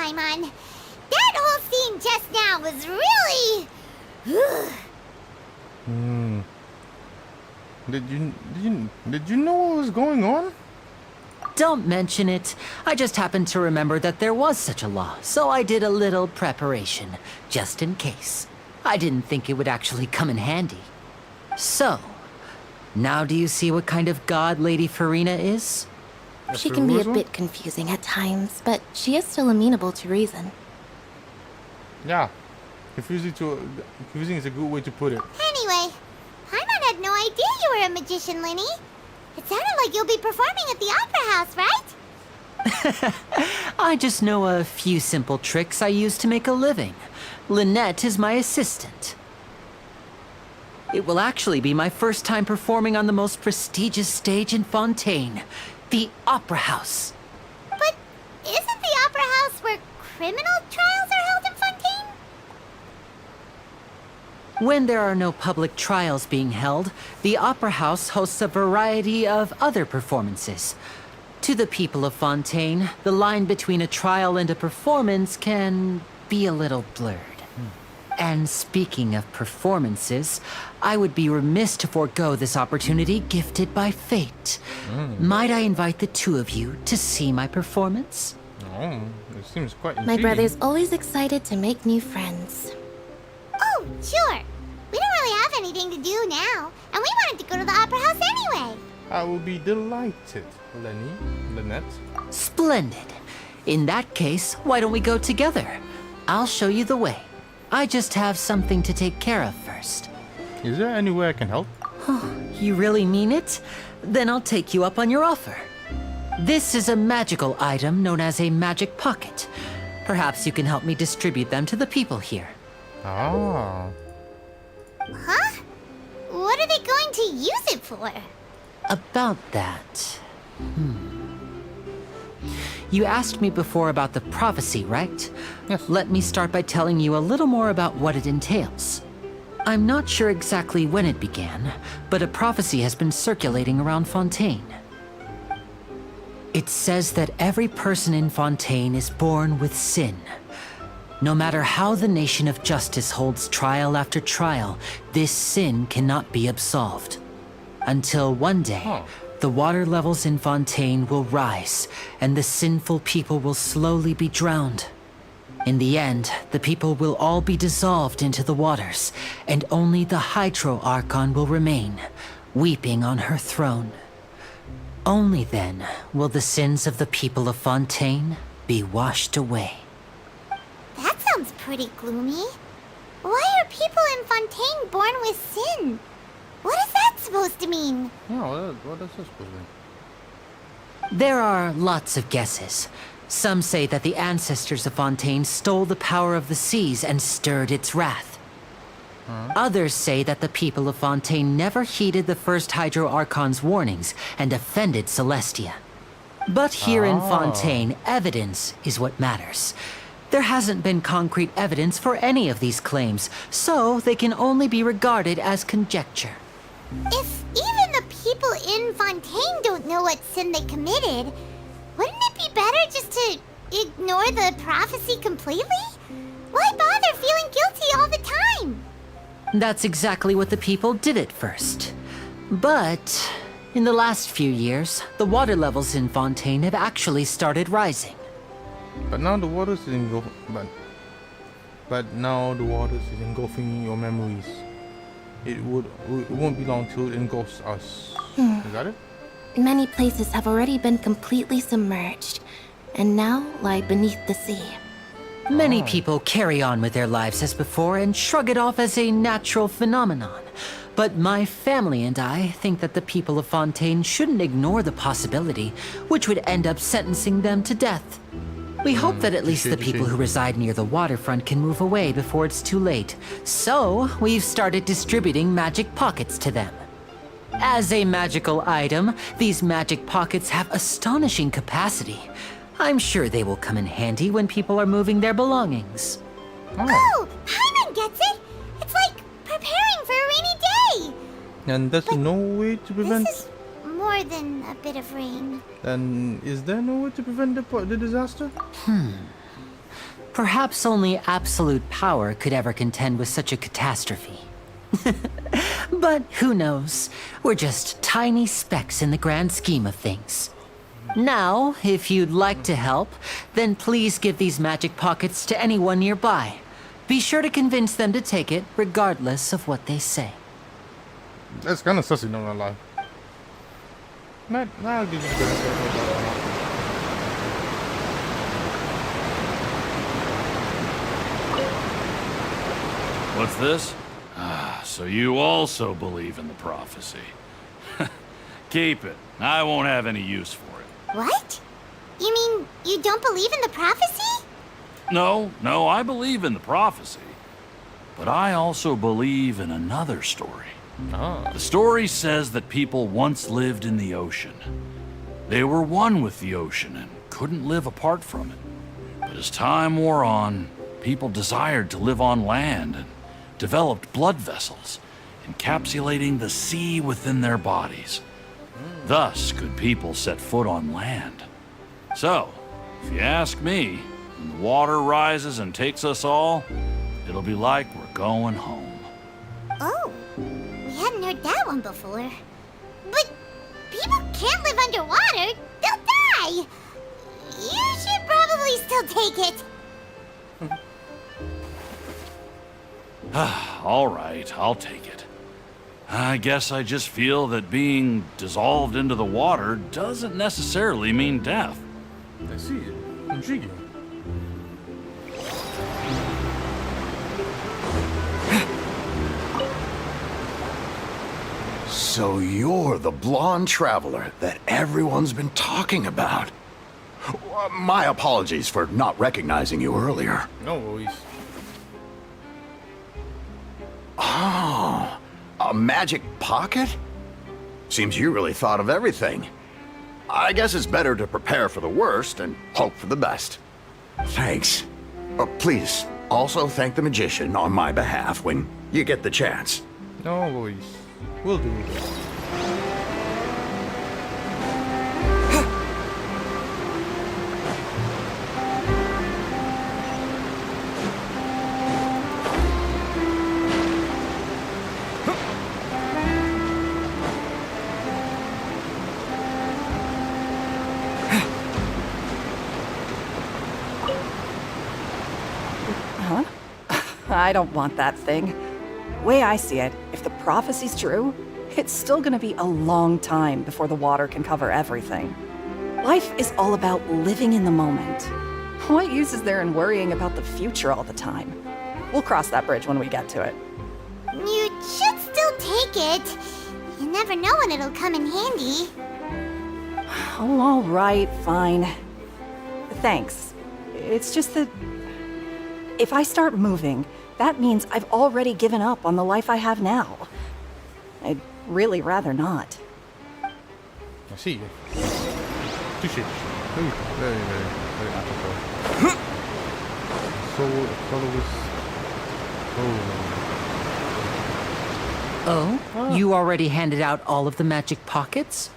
Paimon. That whole scene just now was really... Did you know what was going on? Don't mention it. I just happened to remember that there was such a law, so I did a little preparation, just in case. I didn't think it would actually come in handy. So, now do you see what kind of god Lady Farina is? She can be a bit confusing at times, but she is still amenable to reason. Yeah. Confusing is a good way to put it. Anyway, Paimon had no idea you were a magician, Linny. It sounded like you'll be performing at the Opera House, right? I just know a few simple tricks I use to make a living. Lynette is my assistant. It will actually be my first time performing on the most prestigious stage in Fontaine, the Opera House. But isn't the Opera House where criminal trials are held in Fontaine? When there are no public trials being held, the Opera House hosts a variety of other performances. To the people of Fontaine, the line between a trial and a performance can be a little blurred. And speaking of performances, I would be remiss to forego this opportunity gifted by fate. Might I invite the two of you to see my performance? Oh, it seems quite My intriguing. brother's always excited to make new friends. Oh, sure. We don't really have anything to do now, and we wanted to go to the Opera House anyway. I will be delighted, Lynette. Splendid. In that case, why don't we go together? I'll show you the way. I just have something to take care of first. Is there any way I can help? You really mean it? Then I'll take you up on your offer. This is a magical item known as a magic pocket. Perhaps you can help me distribute them to the people here. Ah. Huh? What are they going to use it for? About that. You asked me before about the prophecy, right? Yes. Let me start by telling you a little more about what it entails. I'm not sure exactly when it began, but a prophecy has been circulating around Fontaine. It says that every person in Fontaine is born with sin. No matter how the nation of justice holds trial after trial, this sin cannot be absolved. Until one day, the water levels in Fontaine will rise, and the sinful people will slowly be drowned. In the end, the people will all be dissolved into the waters, and only the Hydro Archon will remain, weeping on her throne. Only then will the sins of the people of Fontaine be washed away. That sounds pretty gloomy. Why are people in Fontaine born with sin? What is that supposed to mean? Yeah, what is this supposed to be? There are lots of guesses. Some say that the ancestors of Fontaine stole the power of the seas and stirred its wrath. Others say that the people of Fontaine never heeded the first Hydro Archon's warnings and offended Celestia. But here in Fontaine, evidence is what matters. There hasn't been concrete evidence for any of these claims, so they can only be regarded as conjecture. If even the people in Fontaine don't know what sin they committed, wouldn't it be better just to ignore the prophecy completely? Why bother feeling guilty all the time? That's exactly what the people did at first. But in the last few years, the water levels in Fontaine have actually started rising. But now the waters is but now the waters is engulfing your memories. It won't be long till it engulfs us. Is that it? Many places have already been completely submerged, and now lie beneath the sea. Many people carry on with their lives as before and shrug it off as a natural phenomenon. But my family and I think that the people of Fontaine shouldn't ignore the possibility, which would end up sentencing them to death. We hope that at least the people who reside near the waterfront can move away before it's too late. So, we've started distributing magic pockets to them. As a magical item, these magic pockets have astonishing capacity. I'm sure they will come in handy when people are moving their belongings. Oh, Paimon gets it! It's like preparing for a rainy day! And there's no way to prevent... This is more than a bit of rain. Then is there no way to prevent the disaster? Perhaps only absolute power could ever contend with such a catastrophe. But who knows? We're just tiny specks in the grand scheme of things. Now, if you'd like to help, then please give these magic pockets to anyone nearby. Be sure to convince them to take it, regardless of what they say. That's kind of sussy, not gonna lie. I'll give you the What's this? Ah, so you also believe in the prophecy. Keep it. I won't have any use for it. What? You mean you don't believe in the prophecy? No, I believe in the prophecy. But I also believe in another story. The story says that people once lived in the ocean. They were one with the ocean and couldn't live apart from it. But as time wore on, people desired to live on land and developed blood vessels, encapsulating the sea within their bodies. Thus could people set foot on land. So, if you ask me, when the water rises and takes us all, it'll be like we're going home. Oh, we hadn't heard that one before. But people can't live underwater. They'll die. You should probably still take it. All right, I'll take it. I guess I just feel that being dissolved into the water doesn't necessarily mean death. I see. Intriguing. So you're the blonde traveler that everyone's been talking about. My apologies for not recognizing you earlier. No worries. Oh, a magic pocket? Seems you really thought of everything. I guess it's better to prepare for the worst and hope for the best. Thanks. Please, also thank the magician on my behalf when you get the chance. No worries. We'll do it. I don't want that thing. Way I see it, if the prophecy's true, it's still gonna be a long time before the water can cover everything. Life is all about living in the moment. What use is there in worrying about the future all the time? We'll cross that bridge when we get to it. You should still take it. You never know when it'll come in handy. Oh, all right, fine. Thanks. It's just that if I start moving, that means I've already given up on the life I have now. I'd really rather not. I see. Touché. Very, very apropos. So, followers. Oh? You already handed out all of the magic pockets?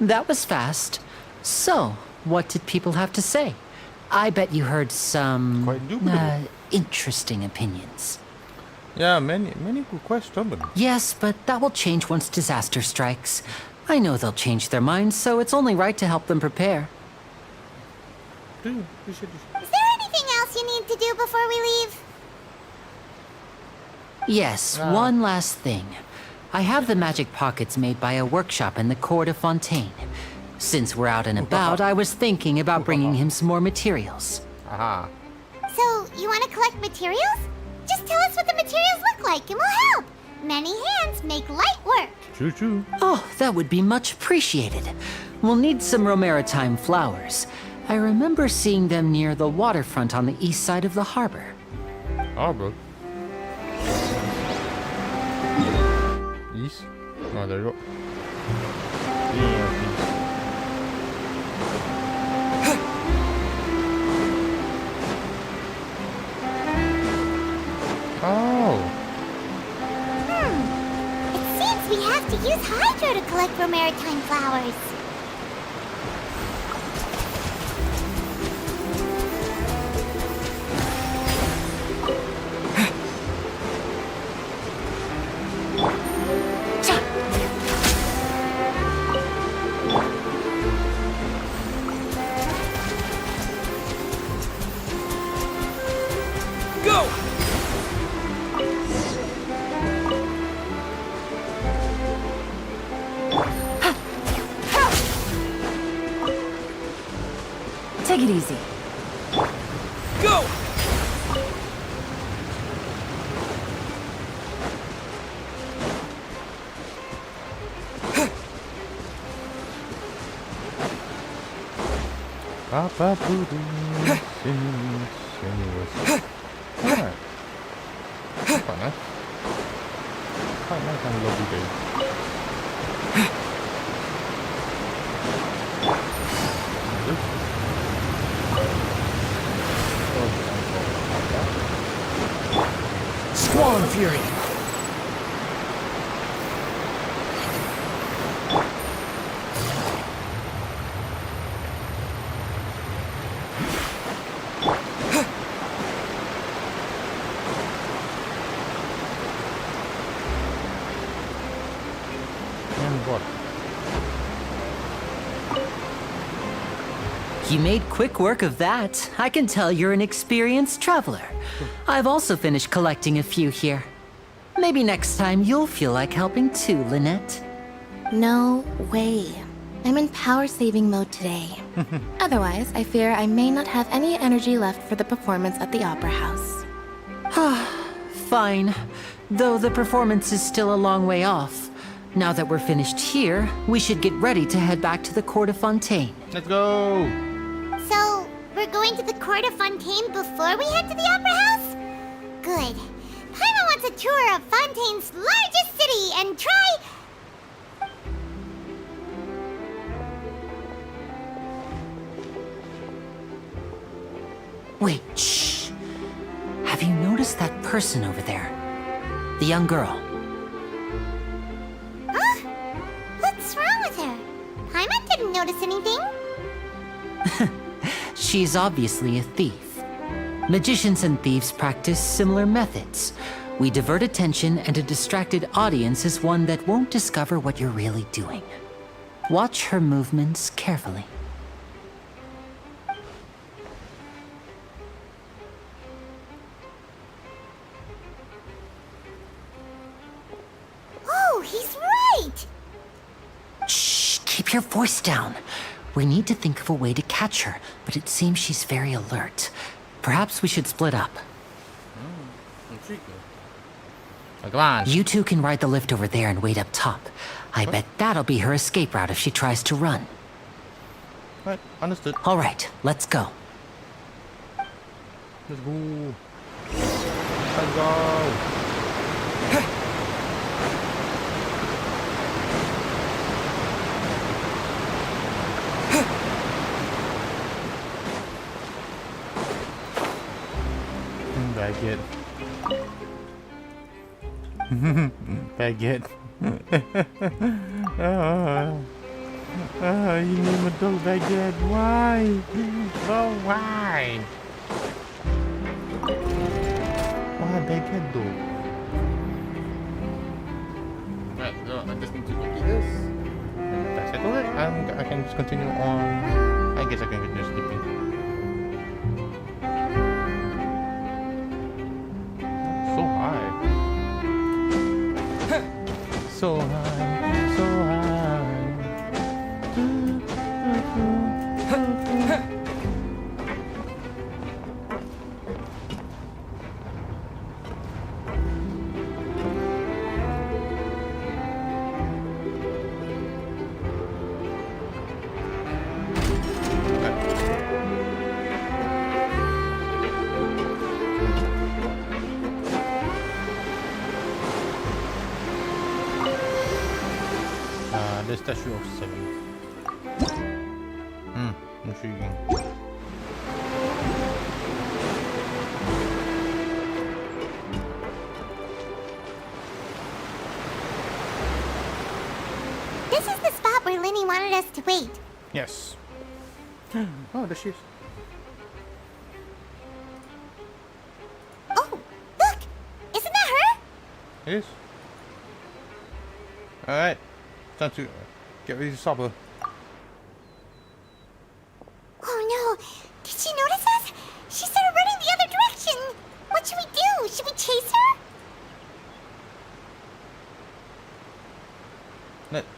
That was fast. So, what did people have to say? I bet you heard some Quite indubitable. interesting opinions. Yeah, many were quite stubborn. Yes, but that will change once disaster strikes. I know they'll change their minds, so it's only right to help them prepare. Dude, you should. Is there anything else you need to do before we leave? Yes, one last thing. I have the magic pockets made by a workshop in the court of Fontaine. Since we're out and about, I was thinking about bringing him some more materials. Aha. So, you want to collect materials? Just tell us what the materials look like and we'll help. Many hands make light work. True. Oh, that would be much appreciated. We'll need some romaritime flowers. I remember seeing them near the waterfront on the east side of the harbor. Harbor. East? Oh, there you go. Yeah, east. Oh. It seems we have to use Hydro to collect romaritime flowers. Go! Take it easy. Go! Papa Voodoo, sinuous. Alright. Quite nice. Quite nice and lovely day. Squall and Fury! And what? You made quick work of that. I can tell you're an experienced traveler. I've also finished collecting a few here. Maybe next time you'll feel like helping too, Lynette. No way. I'm in power saving mode today. Otherwise, I fear I may not have any energy left for the performance at the Opera House. Fine. Though the performance is still a long way off. Now that we're finished here, we should get ready to head back to the court of Fontaine. Let's go! So, we're going to the court of Fontaine before we head to the Opera House? Good. Paimon wants a tour of Fontaine's largest city and try... Wait, shh. Have you noticed that person over there? The young girl. Huh? What's wrong with her? Paimon didn't notice anything. She's obviously a thief. Magicians and thieves practice similar methods. We divert attention, and a distracted audience is one that won't discover what you're really doing. Watch her movements carefully. Oh, he's right! Shh, keep your voice down. We need to think of a way to catch her, but it seems she's very alert. Perhaps we should split up. Come on. You two can ride the lift over there and wait up top. I bet that'll be her escape route if she tries to run. Right, understood. All right, let's go. Let's go. Let's go. Baguette. Baguette. You name a dog Baguette. Why? Oh, why? Why Baguette though? Right, so I just need to look at this. And if I settle it, I can just continue on. I guess I can continue sleeping. So high. So high, so high. The statue of 7. Intriguing. This is the spot where Linny wanted us to wait. Yes. Oh, there she is. Oh, look! Isn't that her? It is. Alright. Time to get ready to stop her. Oh no! Did she notice us? She started running the other direction! What should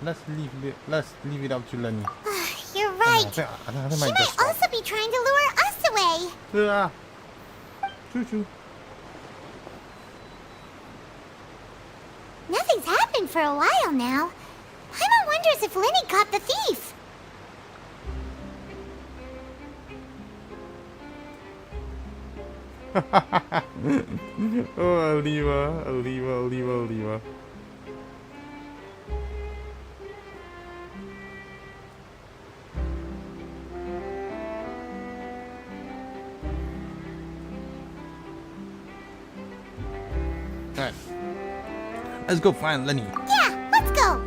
Let's leave it up to Lenny. You're right. I think She might might just stop. also be trying to lure us away. Yeah. True. Nothing's happened for a while now. Paimon wonders if Lenny caught the thief. Oh, Oliva. Alright. Let's go find Lenny. Yeah, let's go.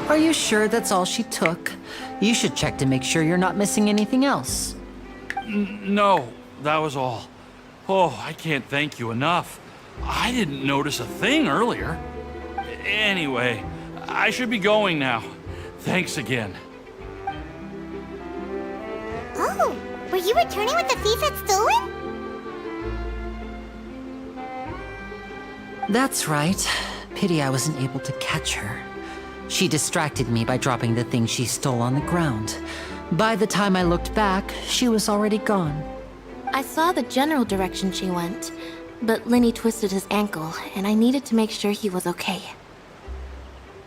Are you sure that's all she took? You should check to make sure you're not missing anything else. No, that was all. Oh, I can't thank you enough. I didn't notice a thing earlier. Anyway, I should be going now. Thanks again. Oh, were you returning what the thief had stolen? That's right. Pity I wasn't able to catch her. She distracted me by dropping the thing she stole on the ground. By the time I looked back, she was already gone. I saw the general direction she went, but Lenny twisted his ankle, and I needed to make sure he was okay.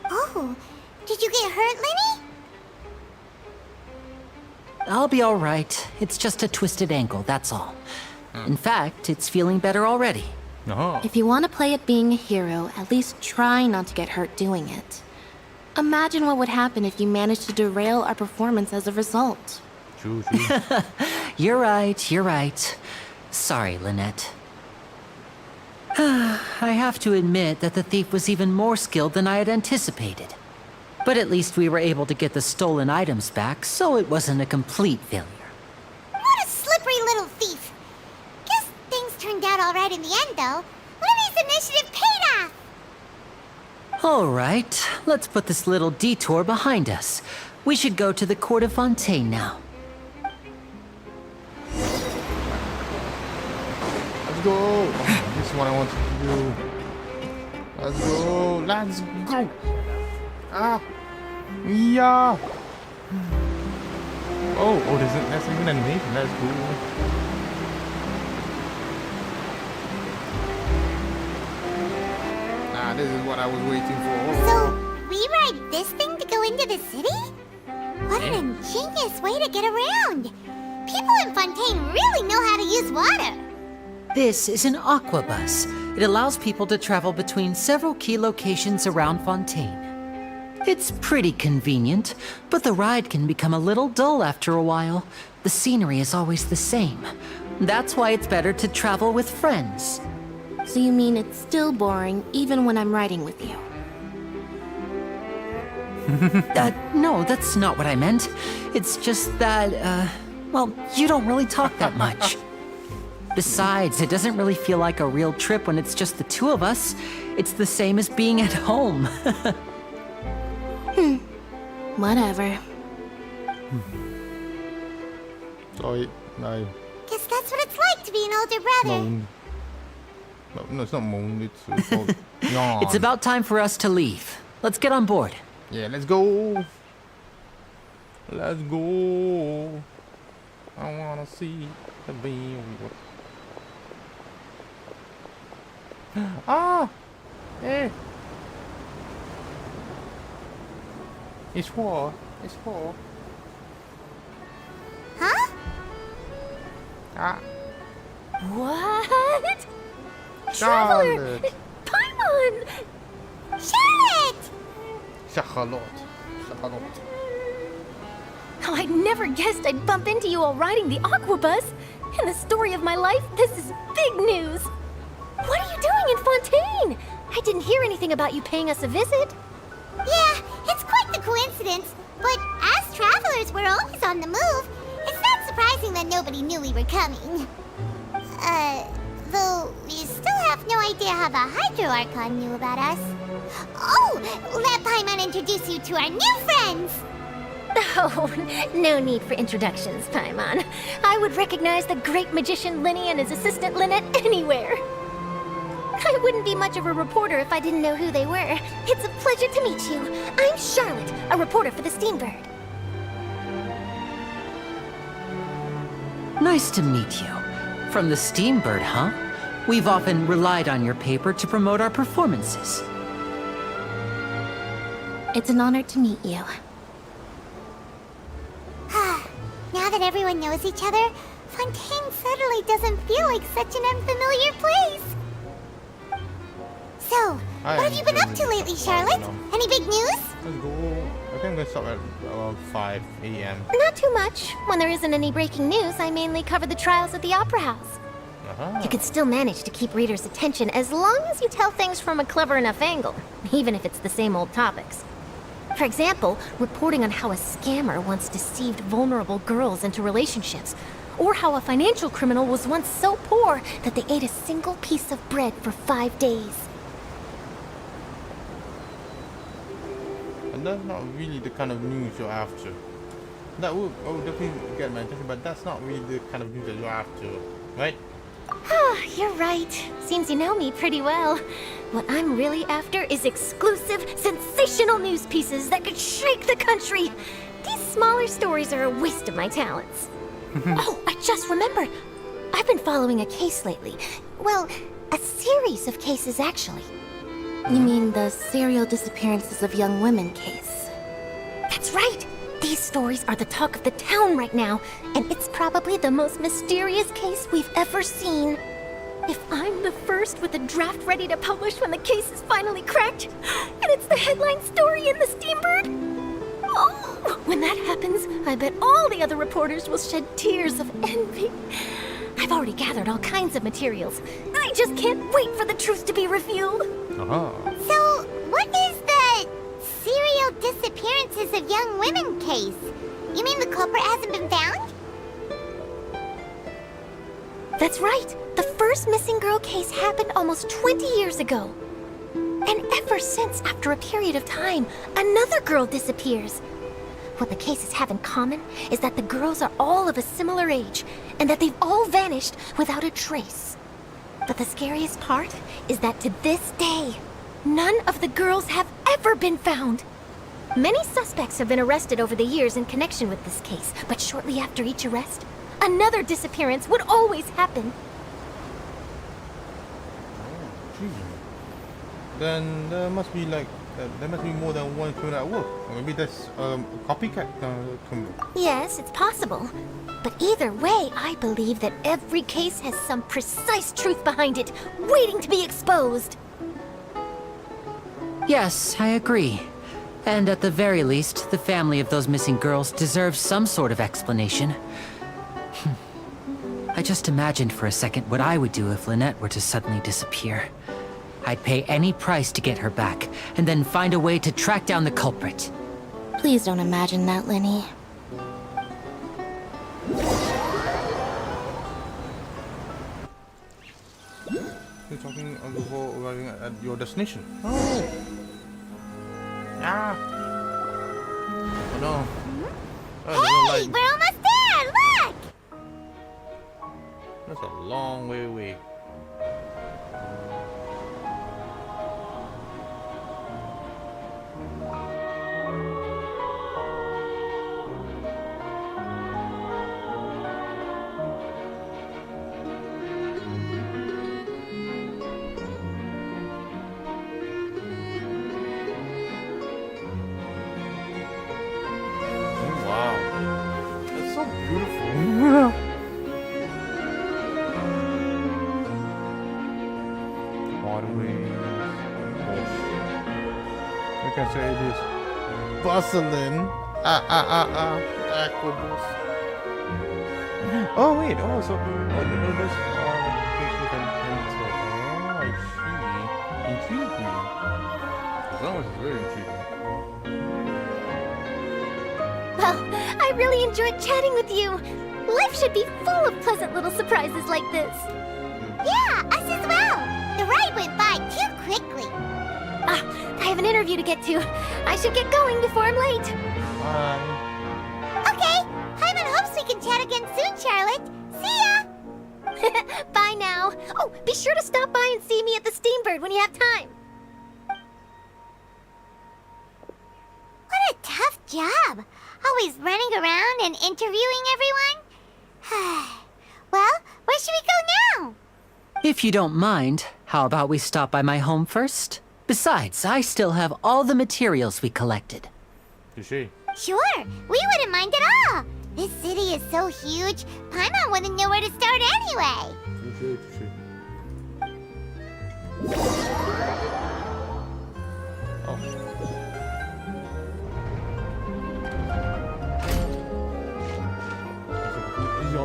Oh, did you get hurt, Lenny? I'll be all right. It's just a twisted ankle, that's all. In fact, it's feeling better already. No. If you want to play at being a hero, at least try not to get hurt doing it. Imagine what would happen if you managed to derail our performance as a result. True. You're right. Sorry, Lynette. I have to admit that the thief was even more skilled than I had anticipated. But at least we were able to get the stolen items back, so it wasn't a complete failure. What a slippery little thief. Guess things turned out all right in the end, though. Lenny's initiative paid off. All right, let's put this little detour behind us. We should go to the court of Fontaine now. Let's go. Oh, this is what I want to do. Let's go. Ah. Yeah. Oh, that's even animation. That's cool. This is what I was waiting for. So, we ride this thing to go into the city? What an ingenious way to get around. People in Fontaine really know how to use water. This is an aqua bus. It allows people to travel between several key locations around Fontaine. It's pretty convenient, but the ride can become a little dull after a while. The scenery is always the same. That's why it's better to travel with friends. So you mean it's still boring even when I'm riding with you? No, that's not what I meant. It's just that, well, you don't really talk that much. Besides, it doesn't really feel like a real trip when it's just the two of us. It's the same as being at home. Whatever. Sorry, no. Guess that's what it's like to be an older brother. Moan. No, it's not moan. It's called yawn. It's about time for us to leave. Let's get on board. Yeah, let's go. Let's go. I wanna see the beam. Ah! Hey! It's four. Huh? Ah. What? Charlotte. Traveler! Paimon! Charlotte! Charlotte. Oh, I never guessed I'd bump into you while riding the aquabus. In the story of my life, this is big news. What are you doing in Fontaine? I didn't hear anything about you paying us a visit. Yeah, it's quite the coincidence. But as travelers, we're always on the move. It's not surprising that nobody knew we were coming. Though we still have no idea how the Hydro Archon knew about us. Oh, let Paimon introduce you to our new friends. The Oh, no need for introductions, Paimon. I would recognize the great magician Linny and his assistant Lynette anywhere. I wouldn't be much of a reporter if I didn't know who they were. It's a pleasure to meet you. I'm Charlotte, a reporter for the Steambird. Nice to meet you. From the Steambird, huh? We've often relied on your paper to promote our performances. It's an honor to meet you. Now that everyone knows each other, Fontaine suddenly doesn't feel like such an unfamiliar place. So, what have you been up to lately, Charlotte? Any big news? Let's go. I think I'm gonna stop at around 5 a.m. Not too much. When there isn't any breaking news, I mainly cover the trials at the Opera House. You can still manage to keep readers' attention as long as you tell things from a clever enough angle, even if it's the same old topics. For example, reporting on how a scammer once deceived vulnerable girls into relationships, or how a financial criminal was once so poor that they ate a single piece of bread for 5 days. And that's not really the kind of news you're after. That would definitely get my attention, but that's not really the kind of news that you're after, right? You're right. Seems you know me pretty well. What I'm really after is exclusive, sensational news pieces that could shake the country. These smaller stories are a waste of my talents. Oh, I just remembered. I've been following a case lately. Well, a series of cases, actually. You mean the serial disappearances of young women case? That's right. These stories are the talk of the town right now, and it's probably the most mysterious case we've ever seen. If I'm the first with a draft ready to publish when the case is finally cracked, and it's the headline story in the Steambird, oh, when that happens, I bet all the other reporters will shed tears of envy. I've already gathered all kinds of materials. I just can't wait for the truth to be revealed. So, what is the serial disappearances of young women case? You mean the culprit hasn't been found? That's right. The first missing girl case happened almost 20 years ago. And ever since, after a period of time, another girl disappears. What the cases have in common is that the girls are all of a similar age, and that they've all vanished without a trace. But the scariest part is that to this day, none of the girls have ever been found. Many suspects have been arrested over the years in connection with this case, but shortly after each arrest, another disappearance would always happen. Then there must be more than one criminal at work. Or maybe that's a copycat criminal. Yes, it's possible. But either way, I believe that every case has some precise truth behind it, waiting to be exposed. Yes, I agree. And at the very least, the family of those missing girls deserves some sort of explanation. I just imagined for a second what I would do if Lynette were to suddenly disappear. I'd pay any price to get her back, and then find a way to track down the culprit. Please don't imagine that, Linny. You're talking before arriving at your destination. Oh! Ah! Oh no. Hey, we're almost there! Look! That's a long way away. Say it is bustling. Aquabus. Oh wait, oh so those are things we can enter. Oh, I see. Intriguing. That was very intriguing. Well, I really enjoyed chatting with you. Life should be full of pleasant little surprises like this. Yeah, us as well. The ride went by too quickly. I have an interview to get to. I should get going before I'm late. Bye. can chat again soon, Charlotte. See ya! Bye now. Oh, be sure to stop by and see me at the Steambird when you have time. What a tough job. Always running around and interviewing everyone. Well, where should we go now? If you don't mind, how about we stop by my home first? Besides, I still have all the materials we collected. Touché. Sure, we wouldn't mind at all. This city is so huge, Paimon wouldn't know where to start anyway. Touché, touché. Oh.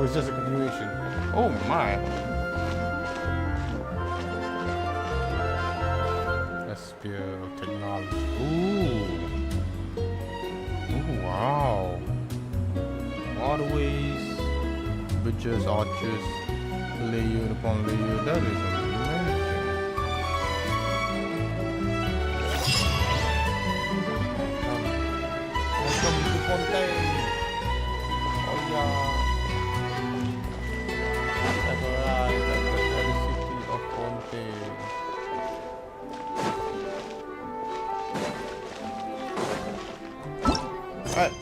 It's just a continuation. Oh my. A spear of technology. Ooh. Oh wow. Waterways, bridges, arches, layer upon layer. That is amazing. Welcome to Fontaine. Oh yeah. I've arrived at the very city of Fontaine. Alright.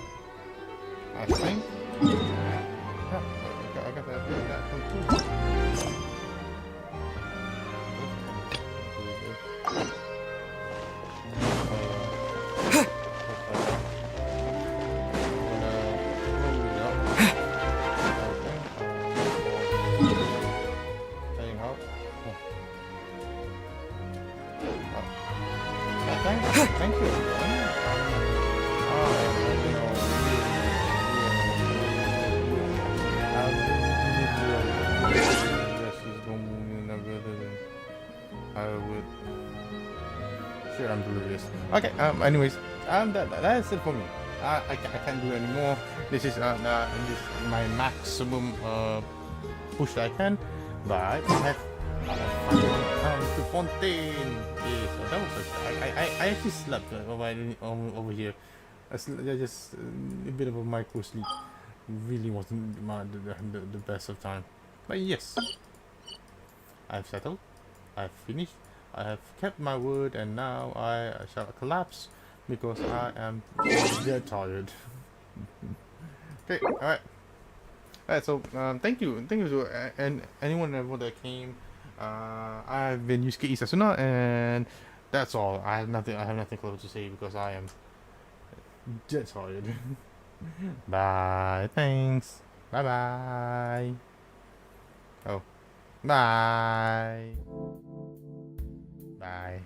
I think. Yeah, I got that from 2. Thank you. I would. Sure, I'm oblivious. Okay. Anyways, that's it for me. I can't do anymore. This is this is my maximum push that I can. But I have finally come to Fontaine. Yeah, so that was I actually slept over here. Just a bit of a micro sleep. Really wasn't the best of time. But yes, I've settled. I've finished. I have kept my word, and now I shall collapse because I am dead tired. Okay, alright. Alright, so thank you to and anyone ever that came. I've been E.Setsuna, and that's all. I have nothing clever to say because I am dead tired. Bye. Thanks. Bye bye. Oh. Bye. Bye.